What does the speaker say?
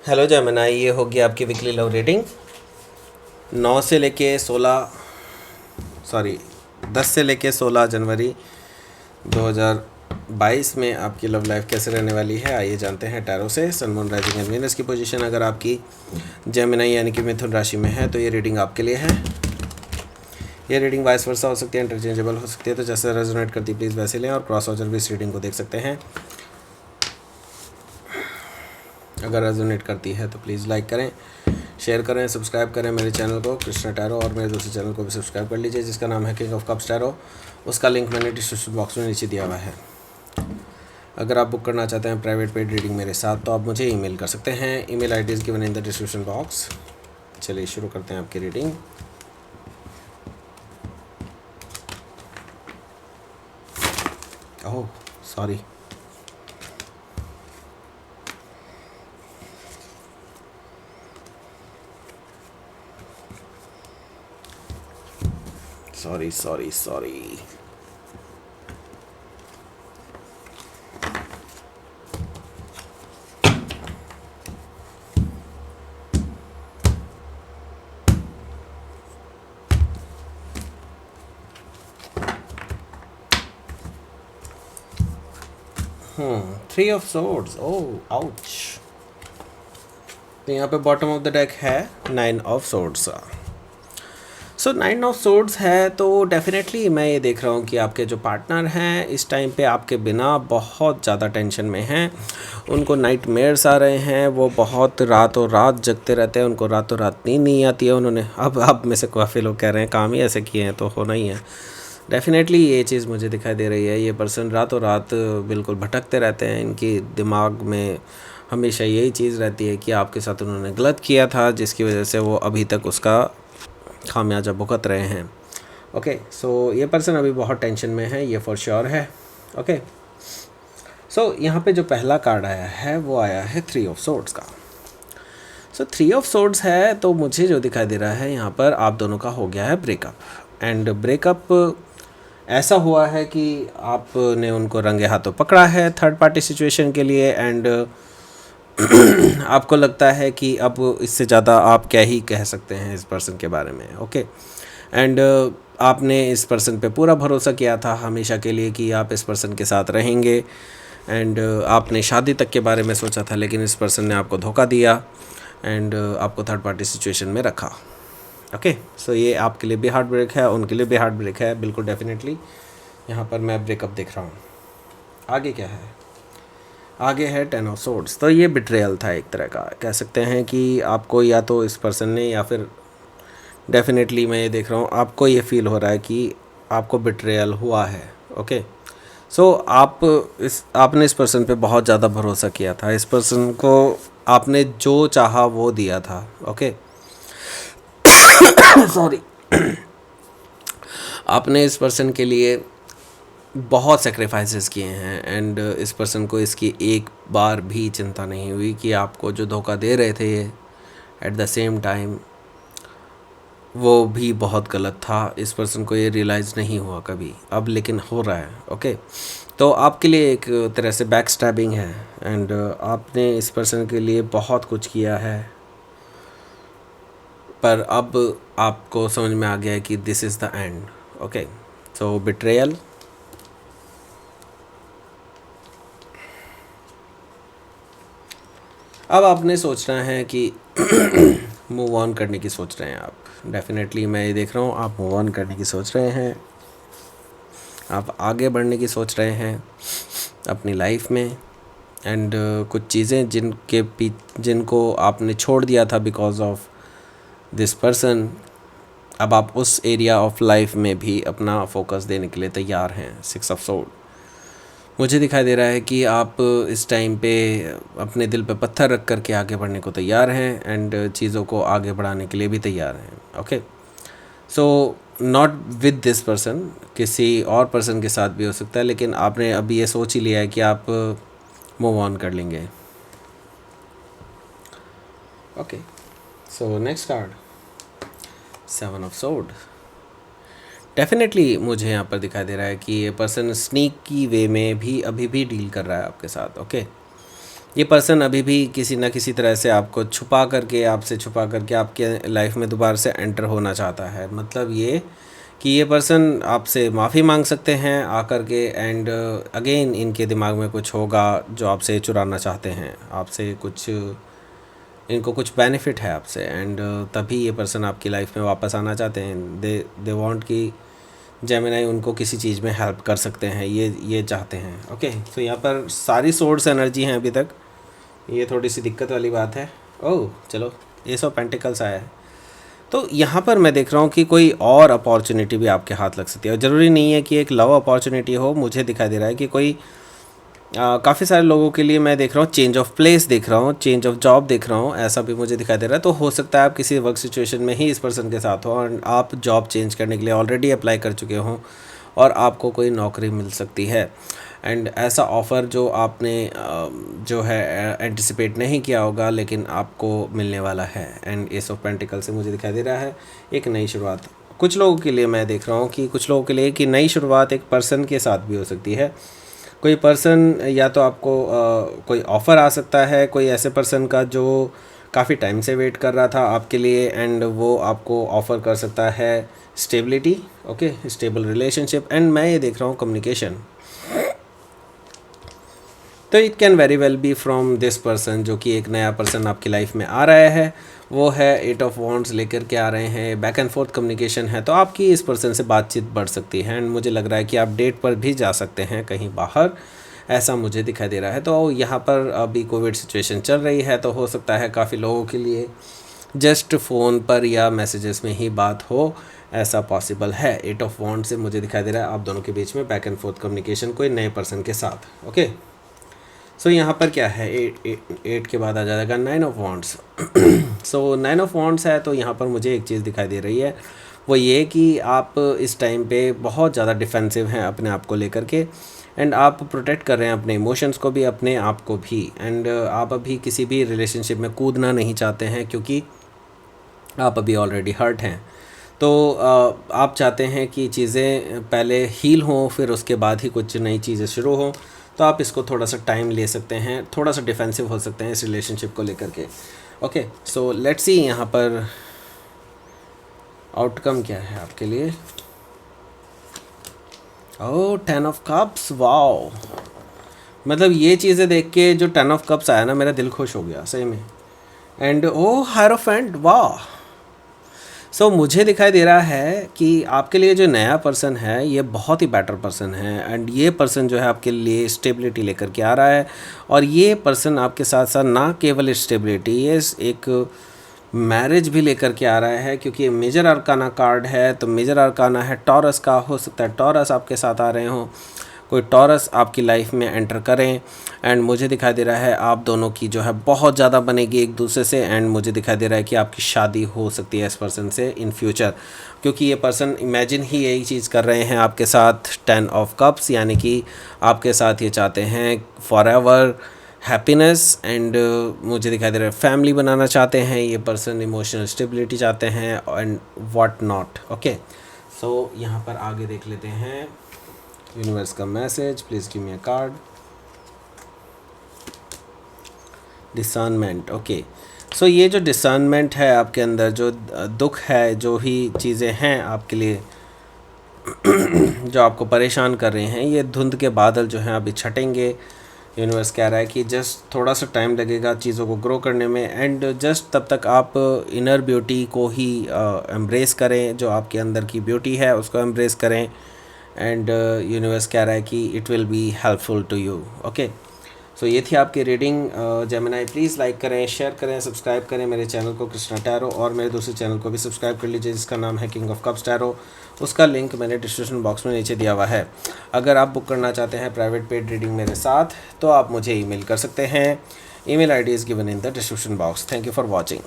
Hello Gemini, ये होगी आपकी वीकली लव रीडिंग 9 से लेके 16 सॉरी 10 से लेके 16 जनवरी 2022 में आपकी लव लाइफ कैसे रहने वाली है। आइए जानते हैं टैरो से। Sun moon rising and Venus की पोजीशन अगर आपकी जेमिनी यानी कि मिथुन राशि में है तो ये रीडिंग आपके लिए है। ये रीडिंग वाइस वर्सा हो सकती है, इंटरचेंजेबल हो सकती है, तो जैसे रेजोनेट करती है प्लीज़ वैसे लें और क्रॉस वाचर भी इस रीडिंग को देख सकते हैं। अगर रेजोनेट करती है तो प्लीज़ लाइक करें, शेयर करें, सब्सक्राइब करें मेरे चैनल को कृष्णा टैरो, और मेरे दूसरे चैनल को भी सब्सक्राइब कर लीजिए जिसका नाम है किंग ऑफ कप्स टैरो। उसका लिंक मैंने डिस्क्रिप्शन बॉक्स में नीचे दिया हुआ है। अगर आप बुक करना चाहते हैं प्राइवेट पेड रीडिंग मेरे साथ तो आप मुझे ईमेल कर सकते हैं। Email ID is given in the description box. चलिए शुरू करते हैं आपकी reading. Oh sorry, sorry sorry sorry. 3 of swords. Oh ouch. तो यहाँ पे बॉटम ऑफ द डेक है 9 of swords. So 9 of swords है तो डेफिनेटली मैं ये देख रहा हूँ कि आपके जो पार्टनर हैं इस टाइम पे आपके बिना बहुत ज़्यादा टेंशन में हैं। उनको नाइट मेयर्स आ रहे हैं, वो बहुत रातों रात जगते रहते हैं, उनको रातों रात नींद नहीं आती है। उन्होंने अब में से काफ़ी लोग कह रहे हैं काम ही ऐसे किए हैं तो होना ही है। डेफिनेटली ये चीज़ मुझे दिखाई दे रही है। ये पर्सन रातों रात बिल्कुल भटकते रहते हैं। इनकी दिमाग में हमेशा यही चीज़ रहती है कि आपके साथ उन्होंने गलत किया था जिसकी वजह से वो अभी तक उसका खामियाजा भुगत रहे हैं। ओके, सो ये पर्सन अभी बहुत टेंशन में है, ये फॉर श्योर है। ओके, सो यहाँ पे जो पहला कार्ड आया है वो आया है 3 ऑफ सोर्ड्स का। सो 3 ऑफ सोर्ड्स है तो मुझे जो दिखाई दे रहा है यहाँ पर आप दोनों का हो गया है ब्रेकअप। एंड ब्रेकअप ऐसा हुआ है कि आपने उनको रंगे हाथों पकड़ा है थर्ड पार्टी सिचुएशन के लिए। एंड आपको लगता है कि अब इससे ज़्यादा आप क्या ही कह सकते हैं इस पर्सन के बारे में। ओके, एंड आपने इस पर्सन पे पूरा भरोसा किया था हमेशा के लिए कि आप इस पर्सन के साथ रहेंगे। एंड आपने शादी तक के बारे में सोचा था लेकिन इस पर्सन ने आपको धोखा दिया एंड आपको थर्ड पार्टी सिचुएशन में रखा। ओके, सो ये आपके लिए भी हार्ट ब्रेक है, उनके लिए भी हार्ट ब्रेक है, बिल्कुल डेफिनेटली। यहाँ पर मैं ब्रेकअप देख रहा हूँ। आगे क्या है? आगे है 10 ऑफ सोर्ड्स। तो ये बिट्रेयल था एक तरह का, कह सकते हैं कि आपको या तो इस पर्सन ने या फिर डेफिनेटली मैं ये देख रहा हूँ आपको ये फील हो रहा है कि आपको बिट्रेयल हुआ है। ओके, सो आपने इस पर्सन पे बहुत ज़्यादा भरोसा किया था। इस पर्सन को आपने जो चाहा वो दिया था। ओके सॉरी आपने इस पर्सन के लिए बहुत सेक्रीफाइसेस किए हैं एंड इस पर्सन को इसकी एक बार भी चिंता नहीं हुई कि आपको जो धोखा दे रहे थे एट द सेम टाइम वो भी बहुत गलत था। इस पर्सन को ये रियलाइज़ नहीं हुआ कभी, अब लेकिन हो रहा है। ओके, तो आपके लिए एक तरह से बैक स्टैबिंग है एंड आपने इस पर्सन के लिए बहुत कुछ किया है पर अब आपको समझ में आ गया है कि this is the end. Okay, so betrayal. अब आपने सोचना है कि मूव ऑन करने की सोच रहे हैं आप। डेफिनेटली मैं ये देख रहा हूँ आप मूव ऑन करने की सोच रहे हैं, आप आगे बढ़ने की सोच रहे हैं अपनी लाइफ में। एंड कुछ चीज़ें जिनको आपने छोड़ दिया था बिकॉज ऑफ दिस पर्सन, अब आप उस एरिया ऑफ लाइफ में भी अपना फोकस देने के लिए तैयार हैं। 6 ऑफ सोर्ड मुझे दिखाई दे रहा है कि आप इस टाइम पे अपने दिल पे पत्थर रख कर के आगे बढ़ने को तैयार हैं एंड चीज़ों को आगे बढ़ाने के लिए भी तैयार हैं। Okay, so not with this person, किसी और पर्सन के साथ भी हो सकता है, लेकिन आपने अभी ये सोच ही लिया है कि आप मूव ऑन कर लेंगे। Okay, so next card 7 of sword. Definitely मुझे यहाँ पर दिखाई दे रहा है कि ये पर्सन स्नीक की वे में भी अभी भी डील कर रहा है आपके साथ। ओके, ये पर्सन अभी भी किसी न किसी तरह से आपको छुपा करके, आपसे छुपा करके आपके लाइफ में दोबारा से एंटर होना चाहता है। मतलब ये कि ये पर्सन आपसे माफ़ी मांग सकते हैं आकर के, एंड अगेन इनके दिमाग में कुछ होगा जो आपसे चुराना चाहते हैं, आपसे कुछ, इनको कुछ बेनिफिट है आपसे, एंड तभी ये पर्सन आपकी लाइफ में वापस आना चाहते हैं। दे वांट कि जेमिनाई उनको किसी चीज़ में हेल्प कर सकते हैं, ये चाहते हैं। ओके, तो यहाँ पर सारी सोर्स एनर्जी हैं अभी तक, ये थोड़ी सी दिक्कत वाली बात है। ओह चलो, एस ऑफ पेंटिकल्स आया है, तो यहाँ पर मैं देख रहा हूँ कि कोई और अपॉर्चुनिटी भी आपके हाथ लग सकती है। ज़रूरी नहीं है कि एक लव अपॉर्चुनिटी हो, मुझे दिखाई दे रहा है कि कोई काफ़ी सारे लोगों के लिए मैं देख रहा हूँ चेंज ऑफ प्लेस देख रहा हूँ, चेंज ऑफ जॉब देख रहा हूँ, ऐसा भी मुझे दिखाई दे रहा है। तो हो सकता है आप किसी वर्क सिचुएशन में ही इस पर्सन के साथ हो और आप जॉब चेंज करने के लिए ऑलरेडी अप्लाई कर चुके हों और आपको कोई नौकरी मिल सकती है, एंड ऐसा ऑफ़र जो आपने जो है एंटिसिपेट नहीं किया होगा लेकिन आपको मिलने वाला है। एंड एस ऑफ पेंटिकल से मुझे दिखाई दे रहा है एक नई शुरुआत। कुछ लोगों के लिए मैं देख रहा हूँ कि कुछ लोगों के लिए कि नई शुरुआत एक पर्सन के साथ भी हो सकती है। कोई पर्सन या तो आपको कोई ऑफ़र आ सकता है कोई ऐसे पर्सन का जो काफ़ी टाइम से वेट कर रहा था आपके लिए, एंड वो आपको ऑफ़र कर सकता है stability, okay, stable relationship. And मैं ये देख रहा हूँ कम्युनिकेशन, तो it can very well be from this person, जो कि एक नया पर्सन आपकी लाइफ में आ रहा है, वो है 8 ऑफ वॉन्ड्स लेकर के आ रहे हैं, बैक एंड फोर्थ कम्युनिकेशन है, तो आपकी इस पर्सन से बातचीत बढ़ सकती है। एंड मुझे लग रहा है कि आप डेट पर भी जा सकते हैं कहीं बाहर, ऐसा मुझे दिखाई दे रहा है। तो यहाँ पर अभी कोविड सिचुएशन चल रही है, तो हो सकता है काफ़ी लोगों के लिए जस्ट फ़ोन पर या मैसेजेस में ही बात हो, ऐसा पॉसिबल है। 8 ऑफ वॉन्ड से मुझे दिखाई दे रहा है आप दोनों के बीच में बैक एंड फोर्थ कम्युनिकेशन कोई नए पर्सन के साथ। ओके, सो यहाँ पर क्या है, 8 के बाद आ जाएगा 9 of wands. So 9 of wands है, तो यहाँ पर मुझे एक चीज़ दिखाई दे रही है, वो ये कि आप इस टाइम पे बहुत ज़्यादा डिफेंसिव हैं अपने आप को लेकर के, एंड आप प्रोटेक्ट कर रहे हैं अपने इमोशंस को भी, अपने आप को भी, एंड आप अभी किसी भी रिलेशनशिप में कूदना नहीं चाहते हैं क्योंकि आप अभी ऑलरेडी हर्ट हैं। तो आप चाहते हैं कि चीज़ें पहले हील हों, फिर उसके बाद ही कुछ नई चीज़ें शुरू हों। तो आप इसको थोड़ा सा टाइम ले सकते हैं, थोड़ा सा डिफेंसिव हो सकते हैं इस रिलेशनशिप को लेकर के। ओके, सो लेट्स सी यहाँ पर आउटकम क्या है आपके लिए। ओह, 10 ऑफ कप्स, वाओ, मतलब ये चीज़ें देख के जो 10 ऑफ कप्स आया ना, मेरा दिल खुश हो गया सही में। एंड ओह, हायरोफेंट, वाह। सो मुझे दिखाई दे रहा है कि आपके लिए जो नया पर्सन है ये बहुत ही बेटर पर्सन है, एंड ये पर्सन जो है आपके लिए स्टेबिलिटी लेकर के आ रहा है, और ये पर्सन आपके साथ साथ ना केवल स्टेबिलिटी, ये एक मैरिज भी लेकर के आ रहा है, क्योंकि ये मेजर अरकाना कार्ड है। तो मेजर अरकाना है टॉरस का, हो सकता है टॉरस आपके साथ आ रहे हों, कोई टॉरस आपकी लाइफ में एंटर करें, एंड मुझे दिखाई दे रहा है आप दोनों की जो है बहुत ज़्यादा बनेगी एक दूसरे से, एंड मुझे दिखाई दे रहा है कि आपकी शादी हो सकती है इस पर्सन से इन फ्यूचर, क्योंकि ये पर्सन इमेजिन ही यही चीज़ कर रहे हैं आपके साथ 10 ऑफ कप्स, यानी कि आपके साथ ये चाहते हैं फॉर एवर हैप्पीनेस, एंड मुझे दिखाई दे रहा है फैमिली बनाना चाहते हैं ये पर्सन, इमोशनल स्टेबिलिटी चाहते हैं, and what not. Okay, so यहाँ पर आगे देख लेते हैं यूनिवर्स का message, please give me a card. Discernment, okay, so ये जो डिसर्नमेंट है आपके अंदर, जो दुख है, जो ही चीज़ें हैं आपके लिए जो आपको परेशान कर रहे हैं, ये धुंध के बादल जो हैं अभी छटेंगे। यूनिवर्स कह रहा है कि जस्ट थोड़ा सा टाइम लगेगा चीज़ों को ग्रो करने में, एंड जस्ट तब तक आप इनर ब्यूटी को ही एम्ब्रेस करें, जो आपके अंदर की ब्यूटी है उसको एम्ब्रेस करें, एंड यूनिवर्स कह रहा है कि it will be helpful to you. Okay, so ये थी आपकी रीडिंग। जेमिनाई प्लीज़ लाइक करें, शेयर करें, सब्सक्राइब करें मेरे चैनल को कृष्णा टैरो, और मेरे दूसरे चैनल को भी सब्सक्राइब कर लीजिए जिसका नाम है किंग ऑफ कप्स टैरो। उसका लिंक मैंने डिस्क्रिप्शन बॉक्स में नीचे दिया हुआ है। अगर आप बुक करना चाहते हैं प्राइवेट पेड रीडिंग मेरे साथ, तो आप मुझे ईमेल कर सकते हैं। Email ID is given in the description box. Thank you for watching.